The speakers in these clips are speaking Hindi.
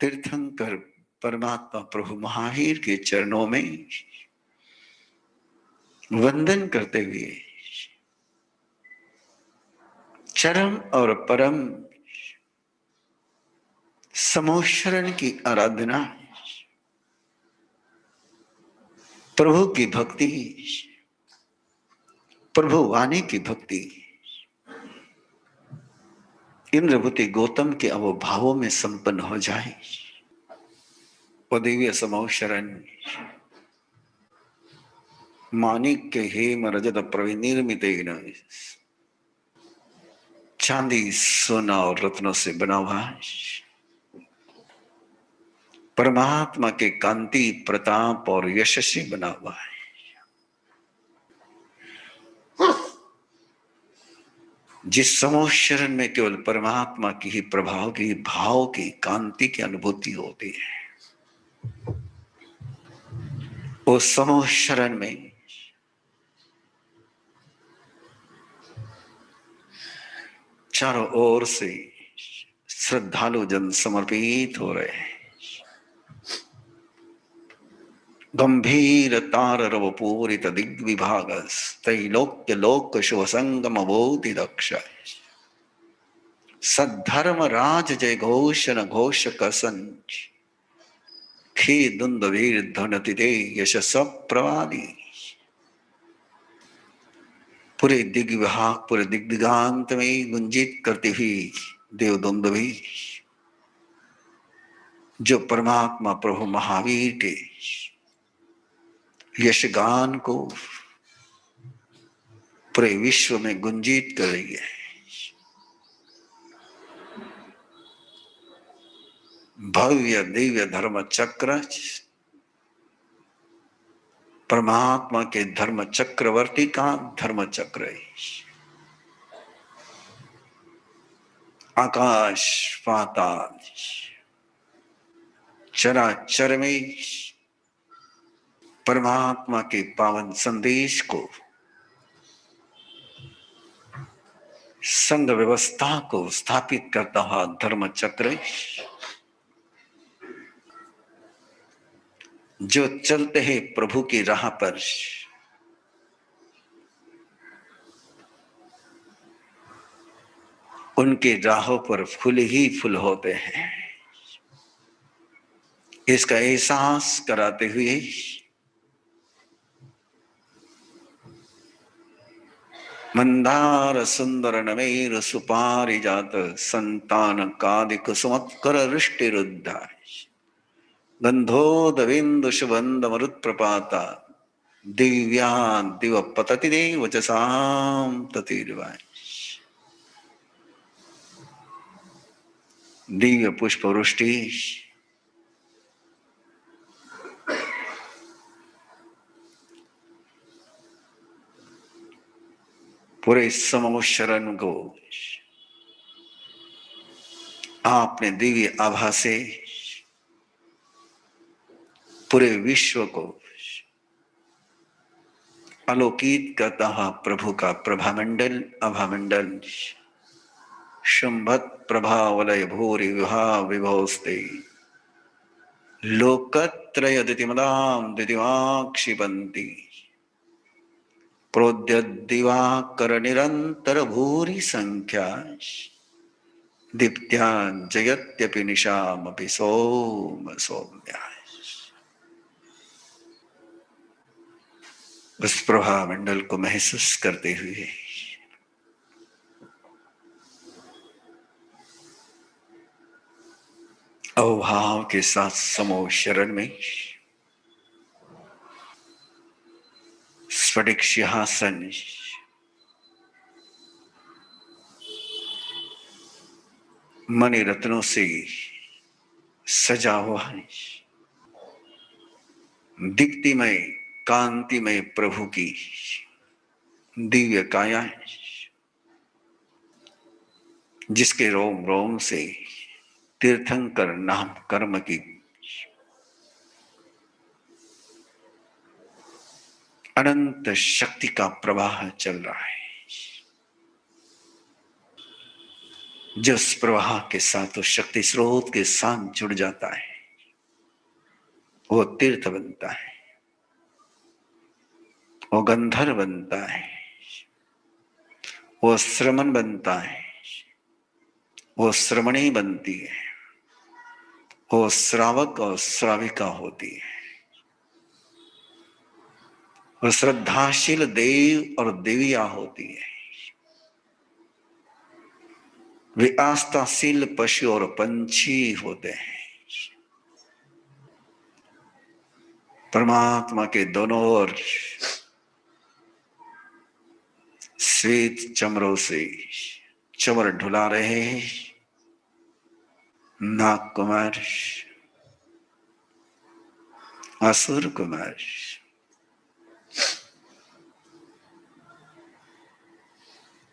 तीर्थंकर परमात्मा प्रभु महावीर के चरणों में वंदन करते हुए चरम और परम समोशरण की आराधना, प्रभु की भक्ति, प्रभु वाणी की भक्ति इंद्रभूति गौतम के अवभावों में संपन्न हो जाए। वो दिव्य समोशरण माणिक्य हेम रजत प्रविनिर्मितेन, चांदी सोना और रत्नों से बना हुआ परमात्मा के कांति प्रताप और यश से बना हुआ है। जिस समोशरण में केवल परमात्मा की ही प्रभाव की, भाव की, कांति की अनुभूति होती है, उस समोशरण में चारों ओर से श्रद्धालु जन समर्पित हो रहे हैं। गंभीर तार रव पूरित दिग्विभाग त्रैलोक्य लोक शुभ संगम बोधि दक्ष, सद्धर्म राज जय घोष न घोष कसन, खे दुंद वीर धनति दे यश प्रवादी। पूरे दिग्विभाग, पूरे दिग्दिगांत में गुंजित करती हुई देवदुंदुभी जो परमात्मा प्रभु महावीर के यशगान को पूरे विश्व में गुंजित कर रही है। भव्य दिव्य धर्म चक्र, परमात्मा के धर्म चक्रवर्ती का धर्म चक्र है। आकाश पाताल चराचर में परमात्मा के पावन संदेश को, संघ व्यवस्था को स्थापित करता हुआ धर्म चक्र, जो चलते हैं प्रभु की राह पर, उनके राहों पर फूल ही फूल होते हैं। इसका एहसास कराते हुए मंदार सुंदर नमेर सुपारिजात संतान कादि कुसुमत्कर रुष्टिरुद्धा, गंधोदविंदु शुभंद मरुत प्रपाता, दिव्या दिव पतति दे वचसाम ततिर्वाय। दिव्य पुष्प वृष्टि पूरे समोशरण को आपने दिव्य आभा से पूरे विश्व को आलोकित करता हुआ प्रभु का प्रभामंडल, अभामंडल, शुंभत प्रभावलय भूरि विभा विभोस्ते, लोकत्रय दितिमदाम दितिमाक्षिपन्ति, प्रोद्य दिवाकर निरंतर भूरि संख्या, दीप्त्या जयत्यपि निशामपि सोम सौम्या। उस प्रभा मंडल को महसूस करते हुए अवभाव के साथ समूह शरण में स्फटिक सिंहासन मणि रत्नों से सजा हुआ है, दीप्तिमय कांतिमय प्रभु की दिव्य काया है, जिसके रोम रोम से तीर्थंकर नाम कर्म की अनंत शक्ति का प्रवाह चल रहा है। जो उस प्रवाह के साथ, उस शक्ति स्रोत के साथ जुड़ जाता है, वो तीर्थ बनता है, वो गंधर्व बनता है, वो श्रमण बनता है, वो श्रमणी बनती है, वो श्रावक और श्राविका होती है, वो श्रद्धाशील देव और देविया होती है, वे आस्थाशील पशु और पंछी होते हैं। परमात्मा के दोनों ओर श्वेत चमरों से चमर ढुला रहे नाग कुमार, असुर कुमार,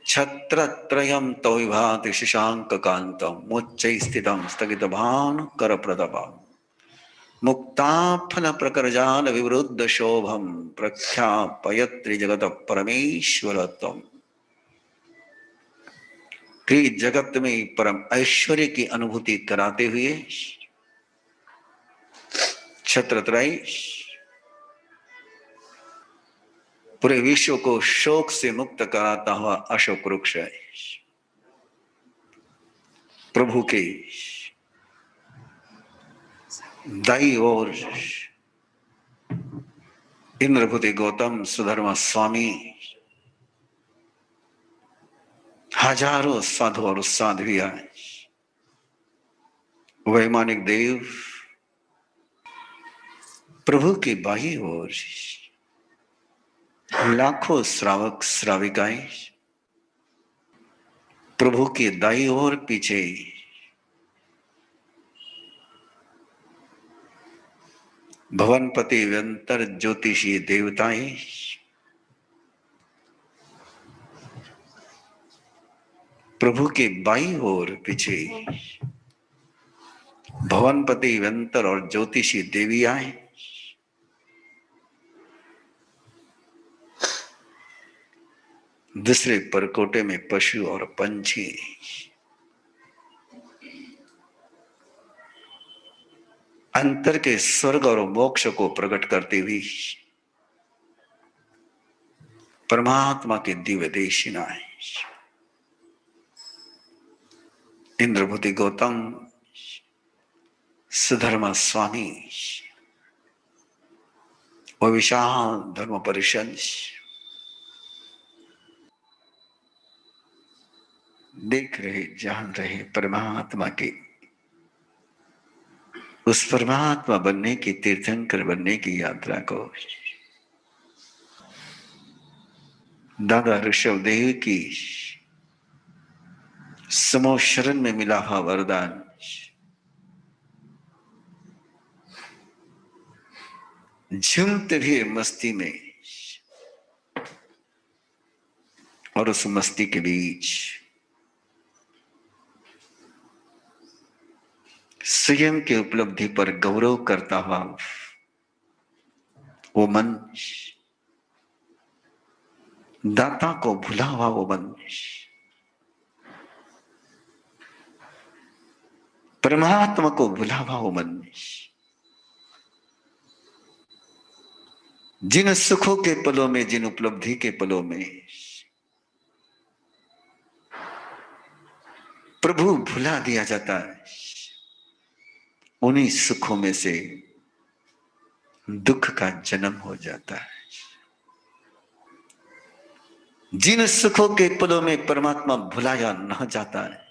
छत्रत्रयम् तो विभाति शशांक कांतम मोच्चै स्थितम् स्थगित भानुकर प्रतापम् मुक्ताफल प्रकरजाल विवृद्ध शोभम प्रख्यापयत्रि जगत परमेश्वरत्वम्। जगत में परम ऐश्वर्य की अनुभूति कराते हुए छत्रत्रय पूरे विश्व को शोक से मुक्त कराता हुआ अशोक वृक्ष है। प्रभु के दाई ओर इंद्रभूति गौतम सुधर्मा स्वामी, हजारों साधु और साध्वियां, वैमानिक देव प्रभु की बाई ओर लाखों श्रावक श्राविकाएं, प्रभु की दाई ओर पीछे भवनपति व्यंतर ज्योतिषी देवताएं, प्रभु के बाई ओर पीछे भवनपति व्यंतर और ज्योतिषी देवियां, दूसरे परकोटे में पशु और पंछी, अंतर के स्वर्ग और मोक्ष को प्रकट करती हुई परमात्मा के दिव्य देशिनाएं, इंद्रभूति गौतम सुधर्मा स्वामी और विशाल धर्म परिषद देख रहे, जान रहे परमात्मा के उस परमात्मा बनने की, तीर्थंकर बनने की यात्रा को दादा ऋषभदेव की समो शरण में मिला हुआ वरदान झूमते हुए मस्ती में और उस मस्ती के बीच स्वयं की उपलब्धि पर गौरव करता हुआ वो मन, दाता को भुला हुआ वो मन, परमात्मा को भुला हुआ वो मन, जिन सुखों के पलों में, जिन उपलब्धि के पलों में प्रभु भुला दिया जाता है, उन्हीं सुखों में से दुख का जन्म हो जाता है। जिन सुखों के पलों में परमात्मा भुलाया न जाता है,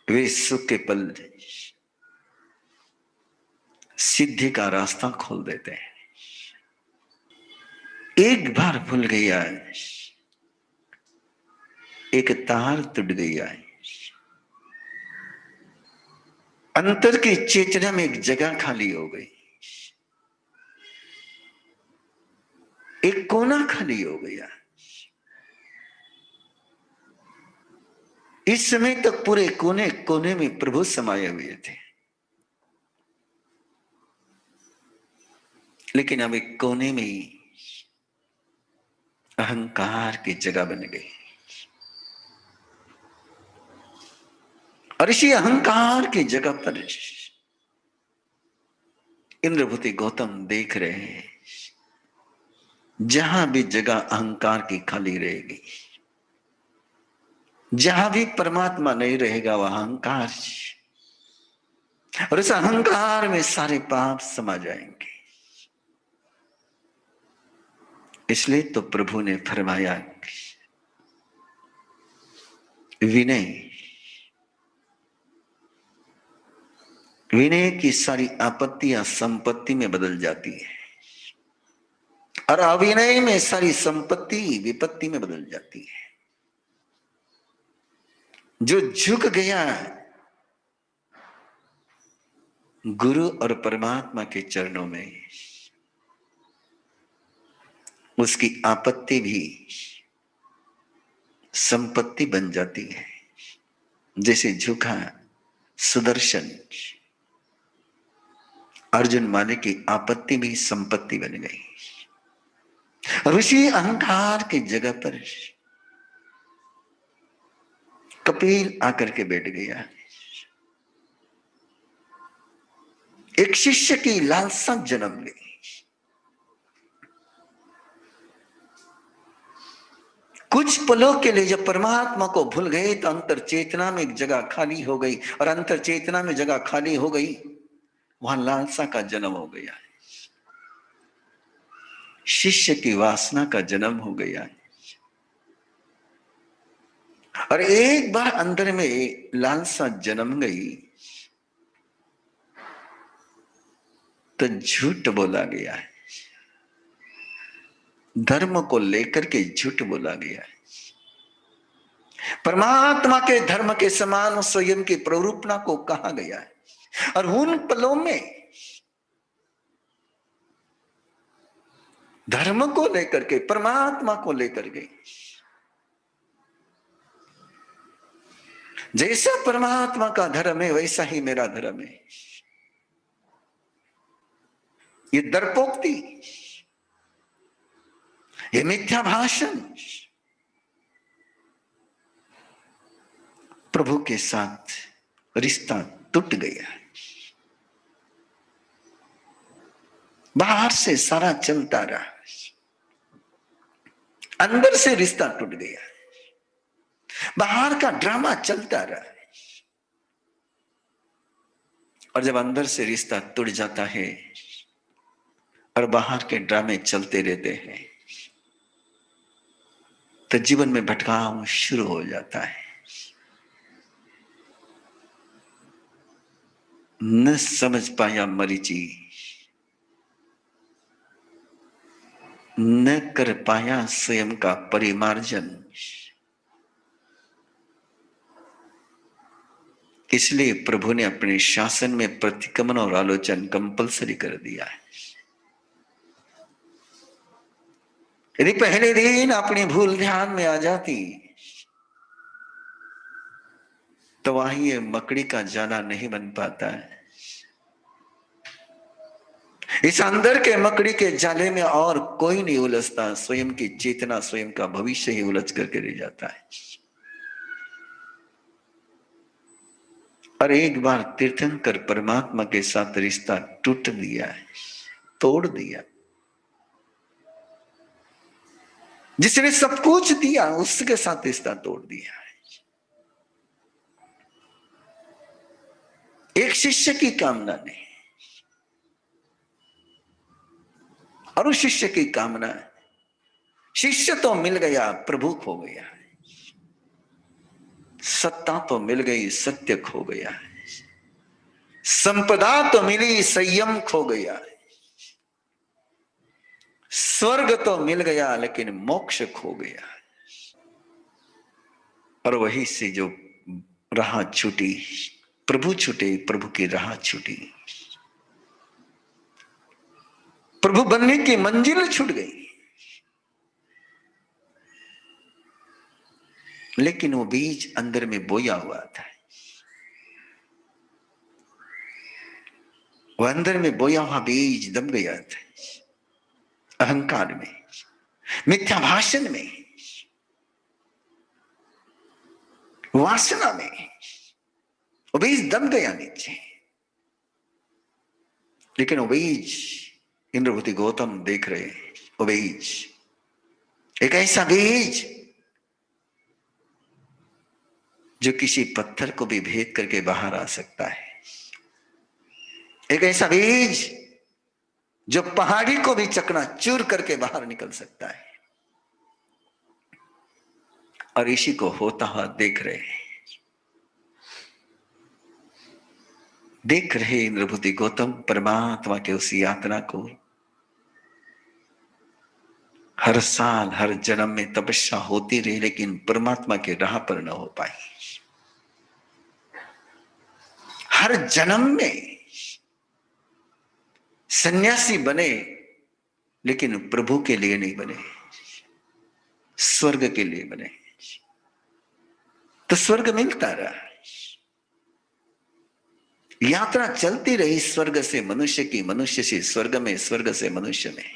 वे सुख के पल सिद्धि का रास्ता खोल देते हैं। एक बार भूल गया, एक तार टूट गया, अंतर की चेतना में एक जगह खाली हो गई, एक कोना खाली हो गया। इस समय तक पूरे कोने कोने में प्रभु समाये हुए थे, लेकिन अब एक कोने में अहंकार की जगह बन गई। और इसी अहंकार की जगह पर इंद्रभूति गौतम देख रहे हैं, जहां भी जगह अहंकार की खाली रहेगी, जहां भी परमात्मा नहीं रहेगा वह अहंकार, और इस अहंकार में सारे पाप समा जाएंगे। इसलिए तो प्रभु ने फरमाया विनय, विनय की सारी आपत्तियां संपत्ति में बदल जाती है, और अविनय में सारी संपत्ति विपत्ति में बदल जाती है। जो झुक गया गुरु और परमात्मा के चरणों में, उसकी आपत्ति भी संपत्ति बन जाती है। जैसे झुका सुदर्शन, अर्जुन माने की आपत्ति भी संपत्ति बन गई। ऋषि अहंकार की जगह पर कपिल आकर के बैठ गया। एक शिष्य की लालसा जन्म ली। कुछ पलों के लिए जब परमात्मा को भूल गए तो अंतर चेतना में एक जगह खाली हो गई, और अंतर चेतना में जगह खाली हो गई, वहां लालसा का जन्म हो गया, शिष्य की वासना का जन्म हो गया। और एक बार अंदर में लालसा जन्म गई तो झूठ बोला गया है, धर्म को लेकर के झूठ बोला गया है। परमात्मा के धर्म के समान स्वयं की प्ररूपणा को कहा गया है, और उन पलों में धर्म को लेकर के, परमात्मा को लेकर के, जैसा परमात्मा का धर्म है वैसा ही मेरा धर्म है, ये दर्पोक्ति, ये मिथ्या भाषण प्रभु के साथ रिश्ता टूट गया। बाहर से सारा चलता रहा, अंदर से रिश्ता टूट गया। बाहर का ड्रामा चलता रहा, और जब अंदर से रिश्ता टूट जाता है और बाहर के ड्रामे चलते रहते हैं तो जीवन में भटकाव शुरू हो जाता है। न समझ पाया मरीचि, न कर पाया स्वयं का परिमार्जन। इसलिए प्रभु ने अपने शासन में प्रतिक्रमण और आलोचन कंपलसरी कर दिया है। यदि पहले दिन अपनी भूल ध्यान में आ जाती तो वहीं ये मकड़ी का जाला नहीं बन पाता है। इस अंदर के मकड़ी के जाले में और कोई नहीं उलझता, स्वयं की चेतना, स्वयं का भविष्य ही उलझ करके रह जाता है। और एक बार तीर्थंकर परमात्मा के साथ रिश्ता टूट दिया है, तोड़ दिया, जिसने सब कुछ दिया उसके साथ रिश्ता तोड़ दिया है। एक शिष्य की कामना ने, और उस शिष्य की कामना, शिष्य तो मिल गया, प्रभु खो गया, सत्ता तो मिल गई, सत्य खो गया, संपदा तो मिली, संयम खो गया, स्वर्ग तो मिल गया लेकिन मोक्ष खो गया। और वही से जो राह छूटी, प्रभु छूटे, प्रभु की राह छूटी, प्रभु बनने की मंजिल छूट गई। लेकिन वो बीज अंदर में बोया हुआ था, वो अंदर में बोया हुआ बीज दब गया था, अहंकार में, मिथ्या भाषण में, वासना में। उबैज दब गया नीचे। लेकिन उबैज, इंद्रभूति गौतम देख रहे, उबैज एक ऐसा बीज जो किसी पत्थर को भी भेद करके बाहर आ सकता है, एक ऐसा बीज जो पहाड़ी को भी चकनाचूर करके बाहर निकल सकता है। और इसी को होता हुआ देख रहे हैं, देख रहे इंद्रभूति गौतम परमात्मा के उस यात्रा को। हर साल हर जन्म में तपस्या होती रही, लेकिन परमात्मा के राह पर न हो पाई। हर जन्म में सन्यासी बने, लेकिन प्रभु के लिए नहीं बने, स्वर्ग के लिए बने। तो स्वर्ग मिलता रहा, यात्रा चलती रही स्वर्ग से मनुष्य की, मनुष्य से स्वर्ग में, स्वर्ग से मनुष्य में।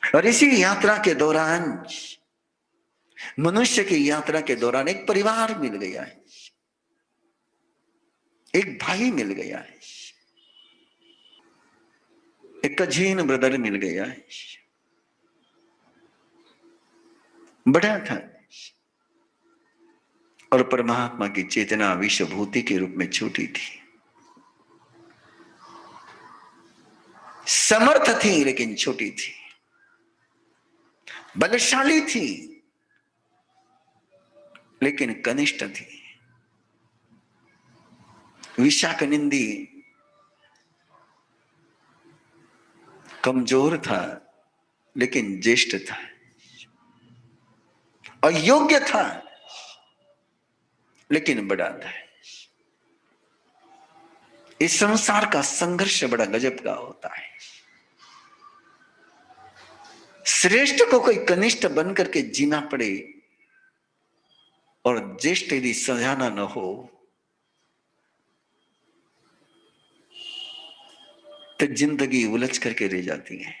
और इसी यात्रा के दौरान, मनुष्य की यात्रा के दौरान एक परिवार मिल गया है, एक भाई मिल गया है, एक कजीन ब्रदर मिल गया है। बड़ा था और परमात्मा की चेतना विश्वभूति के रूप में छूटी थी। समर्थ थी लेकिन छोटी थी, बलशाली थी लेकिन कनिष्ठ थी, विशाखनिंदी कमजोर था लेकिन ज्येष्ठ था, अयोग्य था लेकिन बड़ा था। इस संसार का संघर्ष बड़ा गजब का होता है। श्रेष्ठ को कोई कनिष्ठ बन करके जीना पड़े और ज्येष्ठ यदि सजाना न हो तो जिंदगी उलझ करके रह जाती है।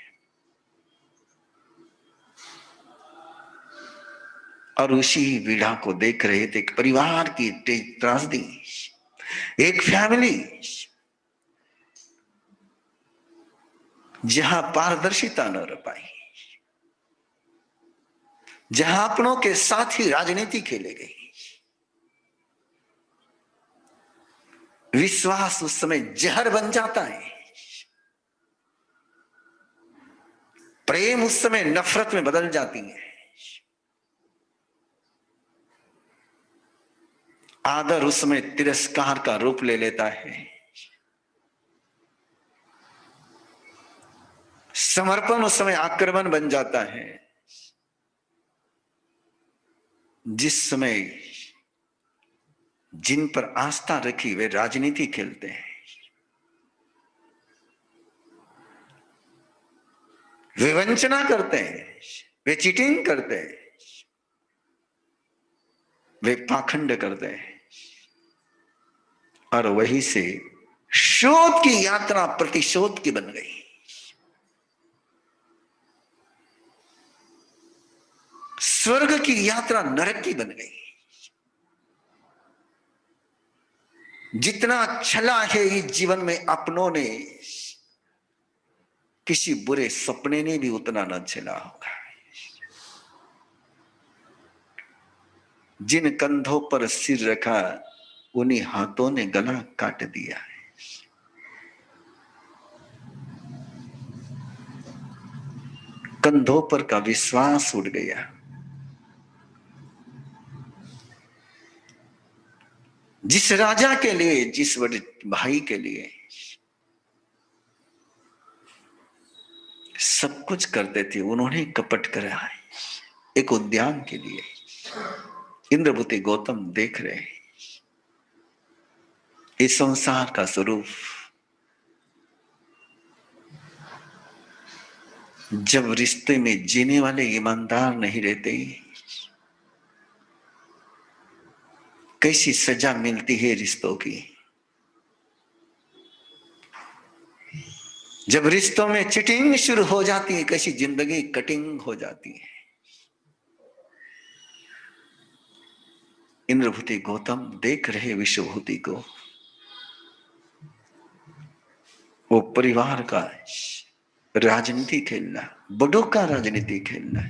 और उसी पीड़ा को देख रहे थे, एक परिवार की त्रासदी, एक फैमिली जहां पारदर्शिता न रह पाई, जहां अपनों के साथ ही राजनीति खेले गई। विश्वास उस समय जहर बन जाता है, प्रेम उस समय नफरत में बदल जाती है, आदर उस समय तिरस्कार का रूप ले लेता है, समर्पण उस समय आक्रमण बन जाता है। जिस समय जिन पर आस्था रखी वे राजनीति खेलते हैं, वे वंचना करते हैं, वे चीटिंग करते हैं, वे पाखंड करते हैं। और वहीं से शोध की यात्रा प्रतिशोध की बन गई। स्वर्ग की यात्रा नरक की बन गई। जितना छला है इस जीवन में अपनों ने, किसी बुरे सपने ने भी उतना न छला होगा। जिन कंधों पर सिर रखा उन्हीं हाथों ने गला काट दिया है। कंधों पर का विश्वास उड़ गया। जिस राजा के लिए, जिस बड़े भाई के लिए सब कुछ करते थे, उन्होंने कपट करा है एक उद्यान के लिए। इंद्रभूति गौतम देख रहे हैं इस संसार का स्वरूप। जब रिश्ते में जीने वाले ईमानदार नहीं रहते, कैसी सजा मिलती है रिश्तों की। जब रिश्तों में चिटिंग शुरू हो जाती है, कैसी जिंदगी कटिंग हो जाती है। इंद्रभूति गौतम देख रहे विश्वभूति को। वो परिवार का राजनीति खेलना, बड़ों का राजनीति खेलना,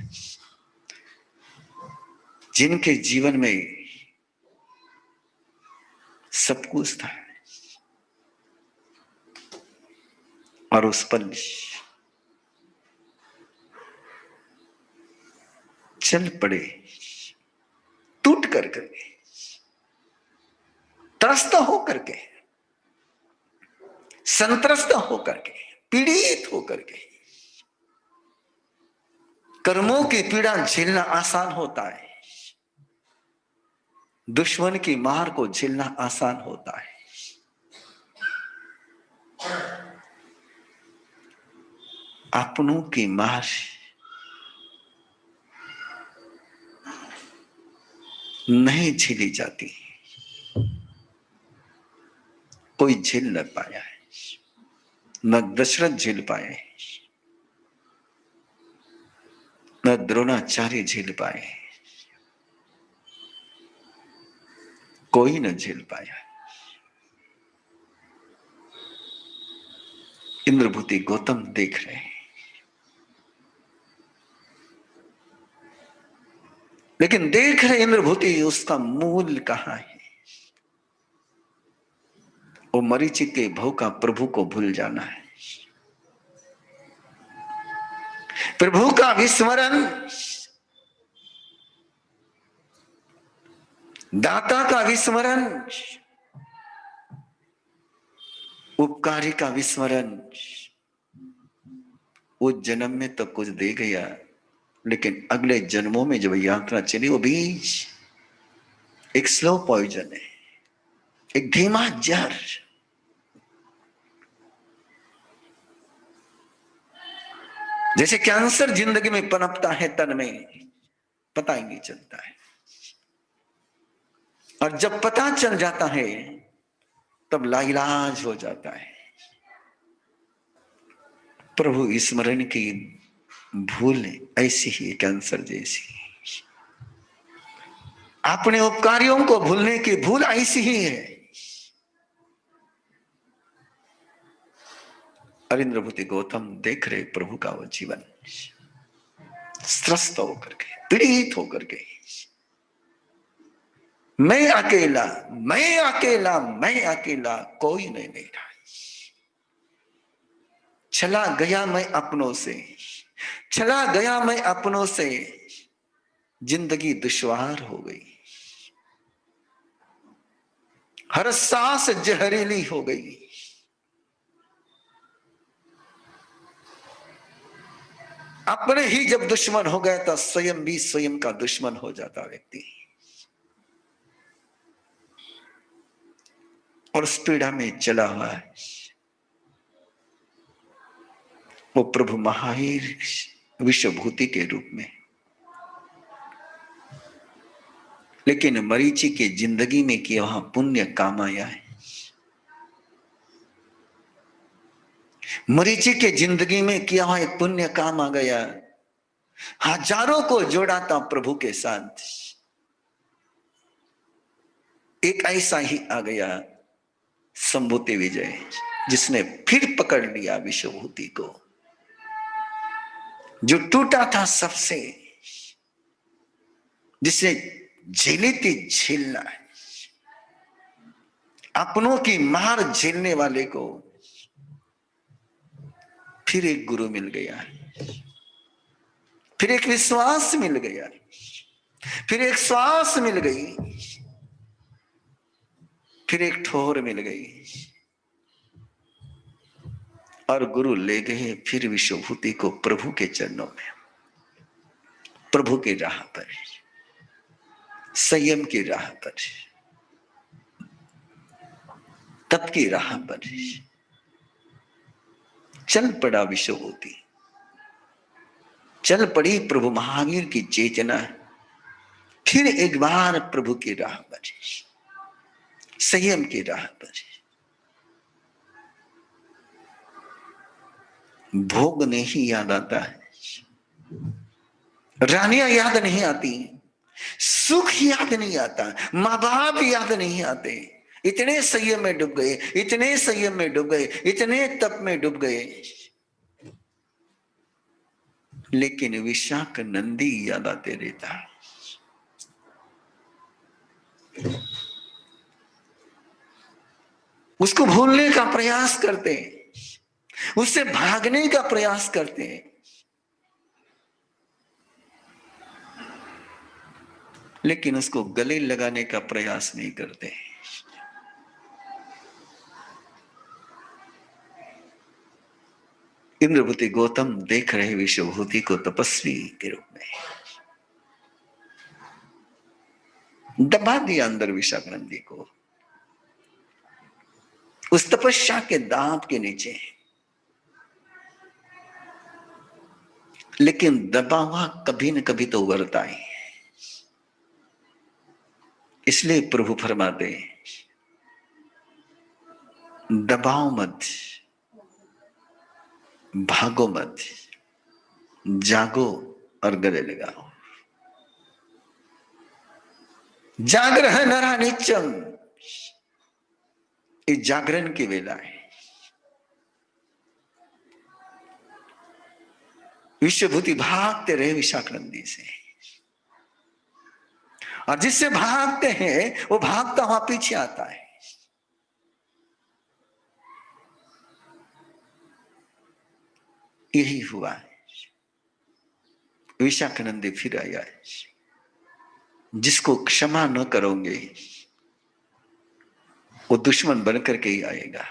जिनके जीवन में सब कुछ था और उस पर चल पड़े, टूट करके, त्रस्त होकर के, संत्रस्त होकर के, पीड़ित होकर के। कर्मों की पीड़ा झेलना आसान होता है, दुश्मन की मार को झेलना आसान होता है। अपनों की मार नहीं झेली जाती, कोई झेल न पाया है, न दशरथ झेल पाए, न द्रोणाचार्य झेल पाए, कोई न झेल पाया। इंद्रभूति गौतम देख रहे हैं, लेकिन देख रहे इंद्रभूति, उसका मूल कहां है? वो मरीचि के भव का प्रभु को भूल जाना है, प्रभु का विस्मरण, दाता का विस्मरण, उपकारी का विस्मरण। वो जन्म में तो कुछ दे गया, लेकिन अगले जन्मों में जब यात्रा चली, वो बीज एक स्लो पॉइजन है, एक धीमा जहर। जैसे कैंसर जिंदगी में पनपता है तन में, पता ही नहीं चलता है, और जब पता चल जाता है तब लाइलाज हो जाता है। प्रभु स्मरण की भूल ऐसी ही कैंसर जैसी, अपने उपकारियों को भूलने की भूल ऐसी ही है। इंद्रभूति गौतम देख रहे प्रभु का वो जीवन, त्रस्त होकर के, पीड़ित होकर के, मैं अकेला, मैं अकेला, मैं अकेला, कोई नहीं मेरा, चला गया मैं अपनों से, चला गया मैं अपनों से, जिंदगी दुश्वार हो गई, हर सांस जहरीली हो गई। अपने ही जब दुश्मन हो गया तो स्वयं भी स्वयं का दुश्मन हो जाता व्यक्ति, और उस पीड़ा में चला हुआ है वो प्रभु महावीर विश्वभूति के रूप में। लेकिन मरीचि की जिंदगी में किया वहां पुण्य काम आया है, मरीचि के जिंदगी में किया हुआ एक पुण्य काम आ गया, हजारों को जोड़ा था प्रभु के साथ। एक ऐसा ही आ गया संभूति विजय, जिसने फिर पकड़ लिया विश्वभूति को, जो टूटा था सबसे, जिसे झेली थी झेलना है, अपनों की मार झेलने वाले को फिर एक गुरु मिल गया, फिर एक विश्वास मिल गया, फिर एक श्वास मिल गई, फिर एक ठोर मिल गई, और गुरु ले गए फिर विश्वभूति को प्रभु के चरणों में, प्रभु की राह पर, संयम की राह पर, तप की राह पर चल पड़ा विश्वभूति, चल पड़ी प्रभु महावीर की चेतना, फिर एक बार प्रभु की राह पर, संयम की राह पर। भोग नहीं याद आता है, रानियां याद नहीं आती, सुख याद नहीं आता, माँ बाप याद नहीं आते। इतने संयम में डूब गए, इतने संयम में डूब गए, इतने तप में डूब गए, लेकिन विशाख नंदी याद आते रहता। उसको भूलने का प्रयास करते, उससे भागने का प्रयास करते हैं, लेकिन उसको गले लगाने का प्रयास नहीं करते। इंद्रभूति गौतम देख रहे विश्वभूति को तपस्वी के रूप में, दबा दिया अंदर विशाख नंदी को उस तपस्या के दांत के नीचे। लेकिन दबा हुआ कभी न कभी तो उभरता है। इसलिए प्रभु फरमाते, दबाओ मत, भागो मत, जागो और गले लगाओ। जागरण नरा नित्यम, ये जागरण की वेला है। विश्वभूति भागते रहे विशाख नंदी से, और जिससे भागते हैं वो भागता हुआ पीछे आता है। यही हुआ है, विशाख नंदी फिर आया है। जिसको क्षमा न करोगे वो दुश्मन बनकर के ही आएगा।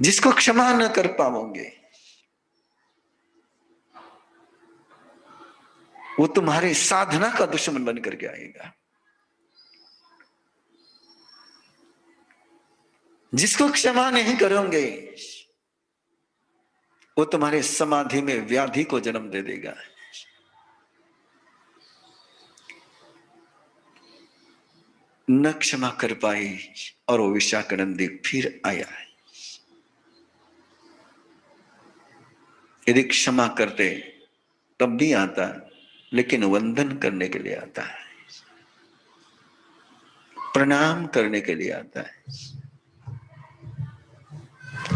जिसको क्षमा न कर पाओगे वो तुम्हारे साधना का दुश्मन बनकर के आएगा। जिसको क्षमा नहीं करोगे वो तुम्हारे समाधि में व्याधि को जन्म दे देगा। न क्षमा कर पाई और वो विशाख नंदी फिर आया है। यदि क्षमा करते तब भी आता, लेकिन वंदन करने के लिए आता है, प्रणाम करने के लिए आता है,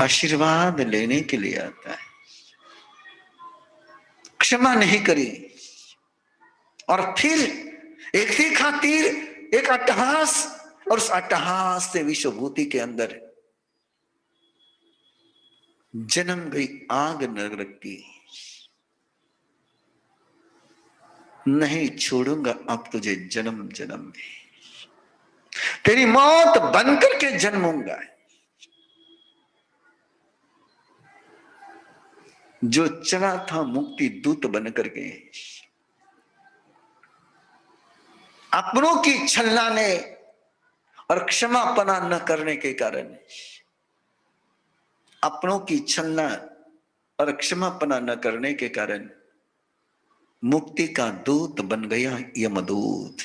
आशीर्वाद लेने के लिए आता है। क्षमा नहीं करी और फिर एक तीखा तीर, एक अट्टहास, और उस अट्टहास से विश्वभूति के अंदर जन्म गई आग नरक की। नहीं छोड़ूंगा अब तुझे जन्म जन्म में, तेरी मौत बनकर के जन्मूंगा। जो चला था मुक्ति दूत बनकर के, अपनों की छलनाने और क्षमापना न करने के कारण, अपनों की छलना और क्षमापना न करने के कारण मुक्ति का दूत बन गया यमदूत।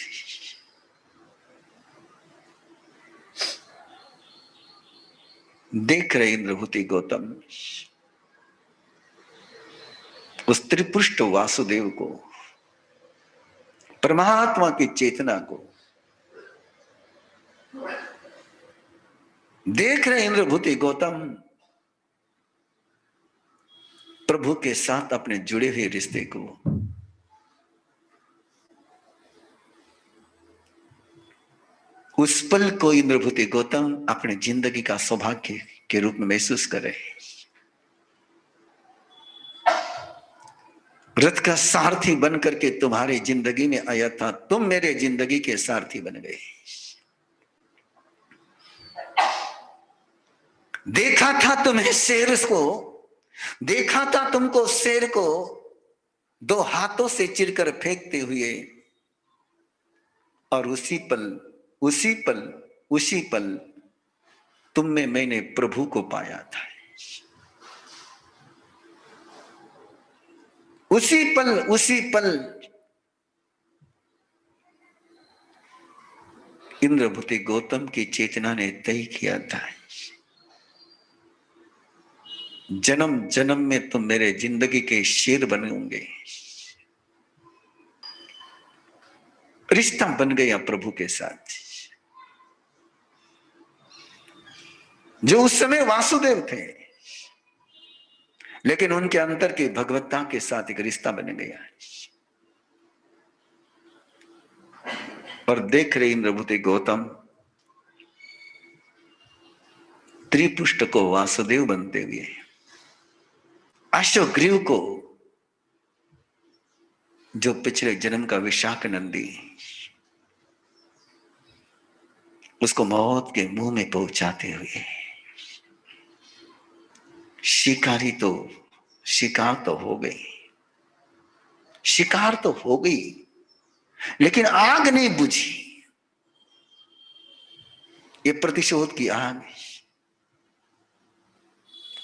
देख रहे इंद्रभूति गौतम उस त्रिपुष्ट वासुदेव को, परमात्मा की चेतना को देख रहे इंद्रभूति गौतम प्रभु के साथ अपने जुड़े हुए रिश्ते को। उस पल को इंद्रभूति गौतम अपने जिंदगी का सौभाग्य के रूप में महसूस करे। रथ का सारथी बनकर के तुम्हारी जिंदगी में आया था, तुम मेरे जिंदगी के सारथी बन गए। देखा था तुम्हें शेर को, देखा था तुमको शेर को दो हाथों से चिरकर फेंकते हुए, और उसी पल तुम में मैंने प्रभु को पाया था। उसी पल इंद्रभूति गौतम की चेतना ने तय किया था, जन्म जन्म में तुम मेरे जिंदगी के शेर बनोगे। रिश्ता बन गया प्रभु के साथ। जो उस समय वासुदेव थे, लेकिन उनके अंतर की भगवत्ता के साथ एक रिश्ता बन गया। और देख रहे इंद्रभूति गौतम त्रिपुष्ट को वासुदेव बनते हुए, अश्वग्रीव को जो पिछले जन्म का विशाख नंदी, उसको मौत के मुंह में पहुंचाते हुए, शिकार तो हो गई, शिकार तो हो गई, लेकिन आग नहीं बुझी। ये प्रतिशोध की आग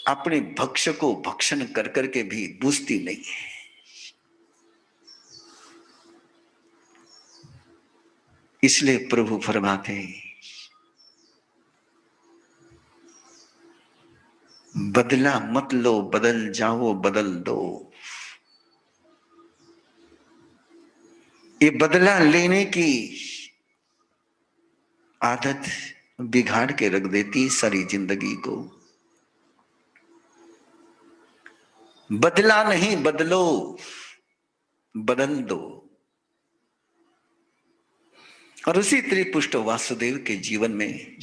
अपने भक्ष को भक्षण कर करके भी बुझती नहीं है। इसलिए प्रभु फरमाते हैं, बदला मत लो, बदल जाओ, बदल दो। ये बदला लेने की आदत बिगाड़ के रख देती सारी जिंदगी को। बदला नहीं, बदलो, बदल दो। और उसी त्रिपुष्ट वासुदेव के जीवन में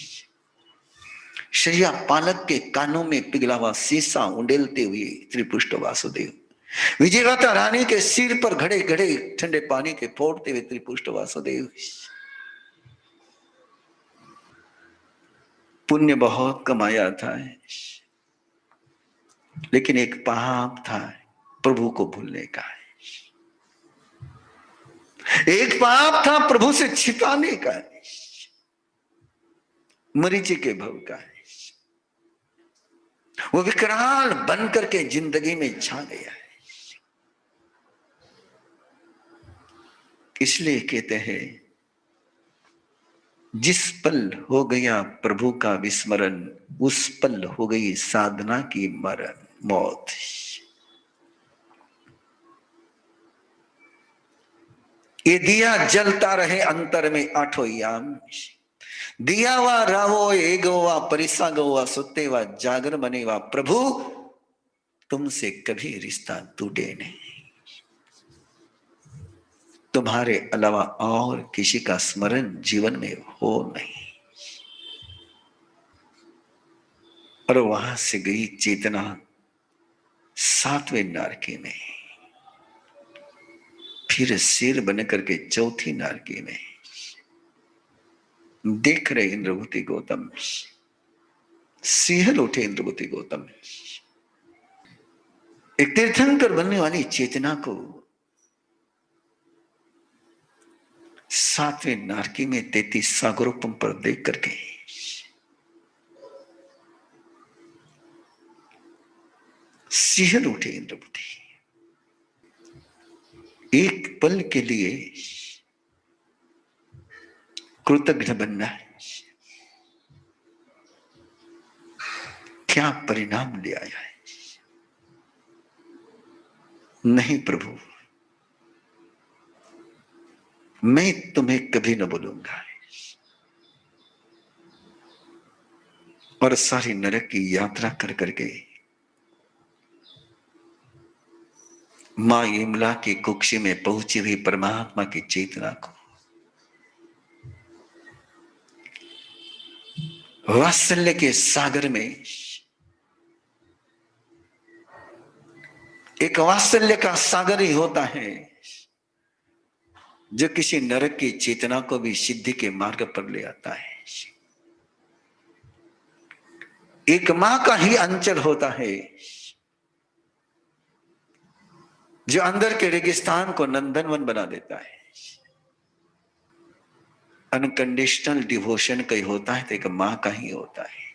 शैया पालक के कानों में पिघला हुआ शीशा उंडेलते हुए त्रिपुष्ट वासुदेव, विजयवता रानी के सिर पर घड़े घड़े ठंडे पानी के फोड़ते हुए त्रिपुष्ट वासुदेव। पुण्य बहुत कमाया था, लेकिन एक पाप था प्रभु को भूलने का। एक पाप था प्रभु से छिपाने का, मरीचि के भव का। वो विकराल बन करके जिंदगी में छा गया है। इसलिए कहते हैं, जिस पल हो गया प्रभु का विस्मरण, उस पल हो गई साधना की मौत। ये दिया जलता रहे अंतर में आठों याम, दिया वा रावो एगो वा परिसा गो वा सुते वा जागर बने वा, प्रभु तुमसे कभी रिश्ता टूटे नहीं। तुम्हारे अलावा और किसी का स्मरण जीवन में हो नहीं। और वहां से गई चेतना सातवें नारकी में, फिर सिर बन करके चौथी नारकी में। देख रहे इंद्रभूति गौतम, सिंहल उठे इंद्रभूति गौतम। एक तीर्थंकर बनने वाली चेतना को सातवें नारकी में 33 सागरोपम पर देख करके सिंहल उठे इंद्रभूति। एक पल के लिए कृतज्ञ बनना क्या परिणाम ले आया है। नहीं प्रभु, मैं तुम्हें कभी न बोलूंगा। और सारी नरक की यात्रा कर करके मां यमला की कुक्षी में पहुंची हुई परमात्मा की चेतना को वात्सल्य के सागर में, एक वात्सल्य का सागर ही होता है जो किसी नरक की चेतना को भी सिद्धि के मार्ग पर ले आता है। एक मां का ही अंचल होता है जो अंदर के रेगिस्तान को नंदनवन बना देता है। अनकंडीशनल डिवोशन कहीं होता है तो एक मां का ही होता है।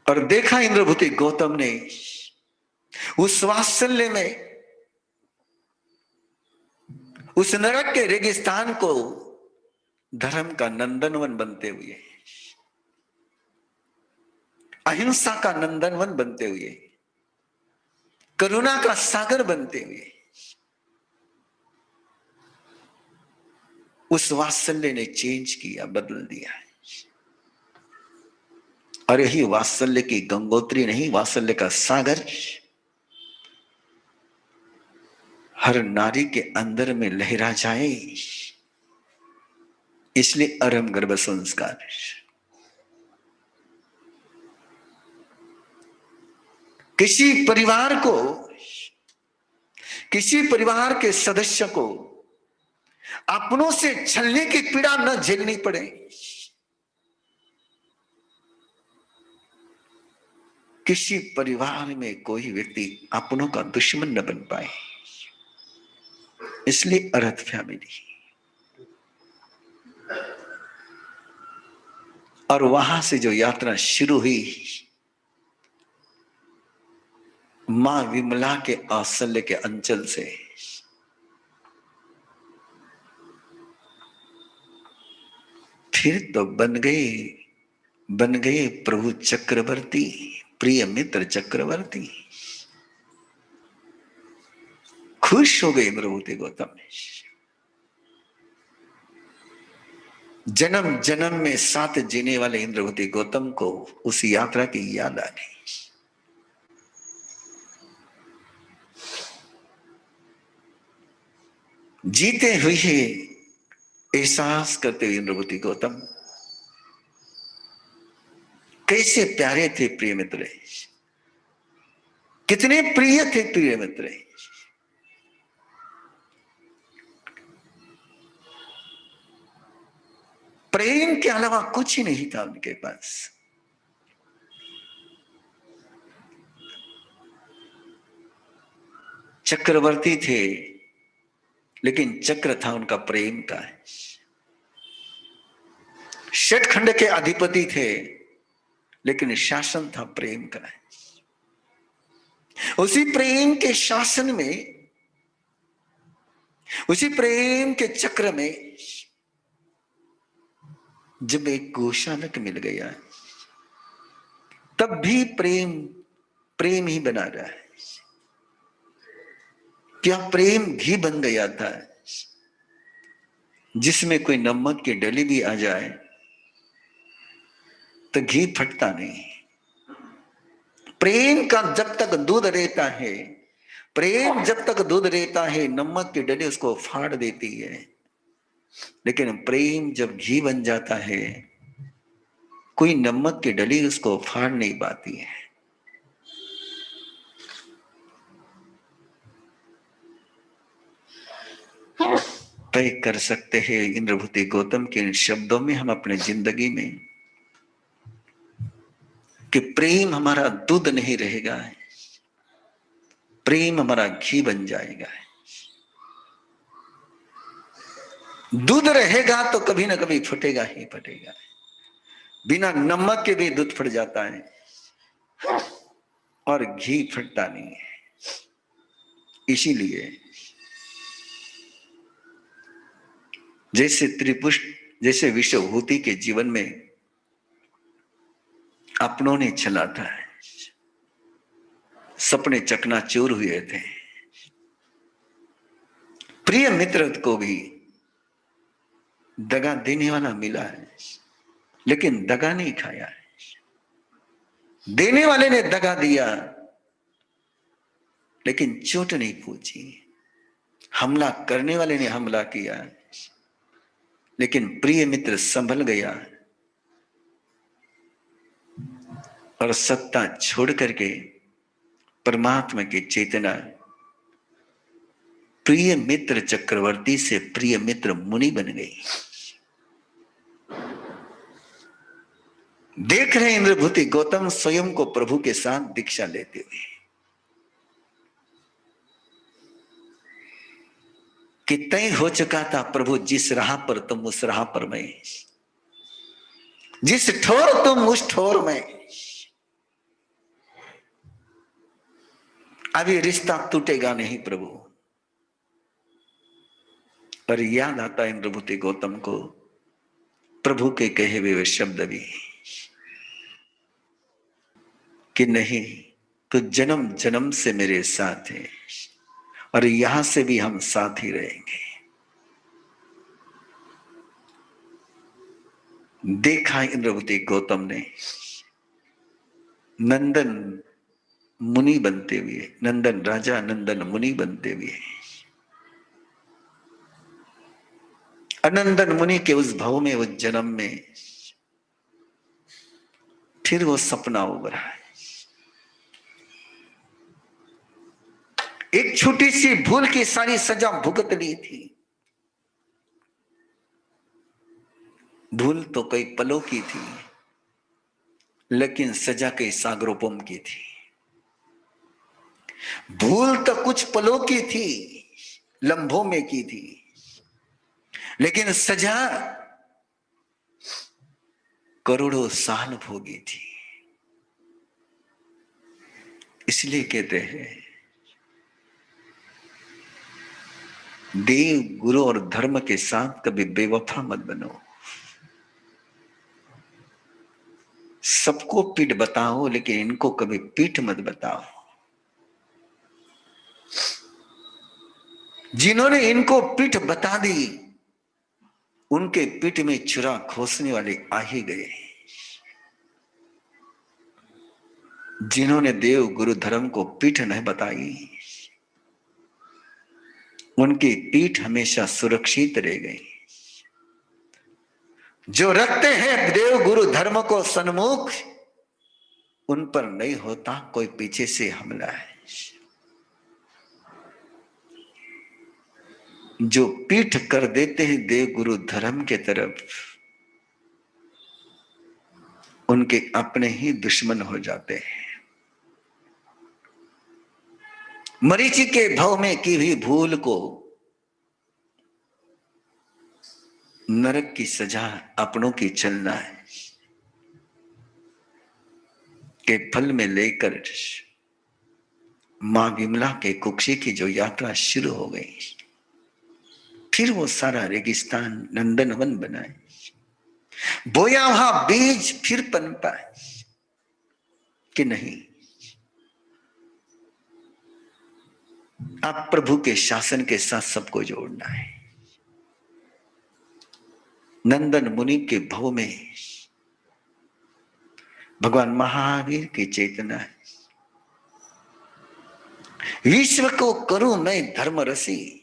और देखा इंद्रभूति गौतम ने उस वात्सल्य में उस नरक के रेगिस्तान को धर्म का नंदनवन बनते हुए, अहिंसा का नंदनवन बनते हुए, करुणा का सागर बनते हुए, उस वात्सल्य ने चेंज किया, बदल दिया। और यही वात्सल्य की गंगोत्री नहीं, वात्सल्य का सागर हर नारी के अंदर में लहरा जाए, इसलिए अरम गर्भ संस्कार। किसी परिवार को, किसी परिवार के सदस्य को अपनों से छलने की पीड़ा न झेलनी पड़े, किसी परिवार में कोई व्यक्ति अपनों का दुश्मन न बन पाए, इसलिए अर्थ फैमिली। और वहां से जो यात्रा शुरू हुई, मां विमला के आसल्य के अंचल से, फिर तो बन गए प्रभु चक्रवर्ती, प्रिय मित्र चक्रवर्ती। खुश हो गए इंद्रभूति गौतम। जन्म जन्म में साथ जीने वाले इंद्रभूति गौतम को उस यात्रा की याद आ गई। जीते हुए एहसास करते हुए इंद्रभूति गौतम कैसे प्यारे थे प्रिय मित्र, कितने प्रिय थे प्रिय मित्र। प्रेम के अलावा कुछ ही नहीं था उनके पास। चक्रवर्ती थे, लेकिन चक्र था उनका प्रेम का। षटखंड के अधिपति थे, लेकिन शासन था प्रेम का। उसी प्रेम के शासन में, उसी प्रेम के चक्र में जब एक गोशालक मिल गया, तब भी प्रेम प्रेम ही बना रहा है। क्या प्रेम घी बन गया था, जिसमें कोई नमक की डली भी आ जाए तो घी फटता नहीं। प्रेम का जब तक दूध रहता है, प्रेम जब तक दूध रहता है, नमक की डली उसको फाड़ देती है। लेकिन प्रेम जब घी बन जाता है, कोई नमक की डली उसको फाड़ नहीं पाती है। तय कर सकते हैं इंद्रभूति गौतम के इन शब्दों में हम अपने जिंदगी में, कि प्रेम हमारा दूध नहीं रहेगा, प्रेम हमारा घी बन जाएगा। दूध रहेगा तो कभी ना कभी फटेगा ही फटेगा। बिना नमक के भी दूध फट जाता है, और घी फटता नहीं है। इसीलिए जैसे त्रिपुष्ट, जैसे विश्वभूति के जीवन में अपनों ने चला था, सपने चकनाचूर हुए थे, प्रिय मित्र को भी दगा देने वाला मिला है, लेकिन दगा नहीं खाया है। देने वाले ने दगा दिया, लेकिन चोट नहीं पहुंची। हमला करने वाले ने हमला किया, लेकिन प्रिय मित्र संभल गया और सत्ता छोड़ करके परमात्मा की चेतना, प्रिय मित्र चक्रवर्ती से प्रिय मित्र मुनि बन गई। देख रहे इंद्रभूति गौतम स्वयं को प्रभु के साथ दीक्षा लेते हुए, कि तय हो चुका था प्रभु, जिस राह पर तुम उस राह पर मैं, जिस ठोर तुम उस ठोर में। अब ये रिश्ता टूटेगा नहीं प्रभु। पर याद आता है इंद्रभूति गौतम को प्रभु के कहे हुए शब्द भी, कि नहीं तो जन्म जन्म से मेरे साथ है, और यहां से भी हम साथ ही रहेंगे। देखा इंद्रवती गौतम ने नंदन मुनि बनते हुए, नंदन राजा नंदन मुनि बनते हुए, अनंदन मुनि के उस भव में, उस जन्म में फिर वो सपना उभरा है। एक छोटी सी भूल की सारी सजा भुगत ली थी। भूल तो कई पलों की थी, लेकिन सजा कई सागरोपम की थी। भूल तो कुछ पलों की थी, लम्हों में की थी, लेकिन सजा करोड़ों साल भोगी थी। इसलिए कहते हैं देव गुरु और धर्म के साथ कभी बेवफा मत बनो। सबको पीठ बताओ, लेकिन इनको कभी पीठ मत बताओ। जिन्होंने इनको पीठ बता दी, उनके पीठ में छुरा खोसने वाले आ ही गए। जिन्होंने देव गुरु धर्म को पीठ नहीं बताई, उनकी पीठ हमेशा सुरक्षित रह गई। जो रखते हैं देव गुरु धर्म को सन्मुख, उन पर नहीं होता कोई पीछे से हमला है। जो पीठ कर देते हैं देव गुरु धर्म के तरफ, उनके अपने ही दुश्मन हो जाते हैं। मरीचि के भव में की हुई भूल को नरक की सजा अपनों की चलना है के फल में लेकर मां विमला के कुक्षी की जो यात्रा शुरू हो गई, फिर वो सारा रेगिस्तान नंदनवन बनाए, बोया वहां बीज फिर पनपा कि नहीं। आप प्रभु के शासन के साथ सबको जोड़ना है। नंदन मुनि के भव में भगवान महावीर की चेतना है। विश्व को करूं मैं धर्म रसी,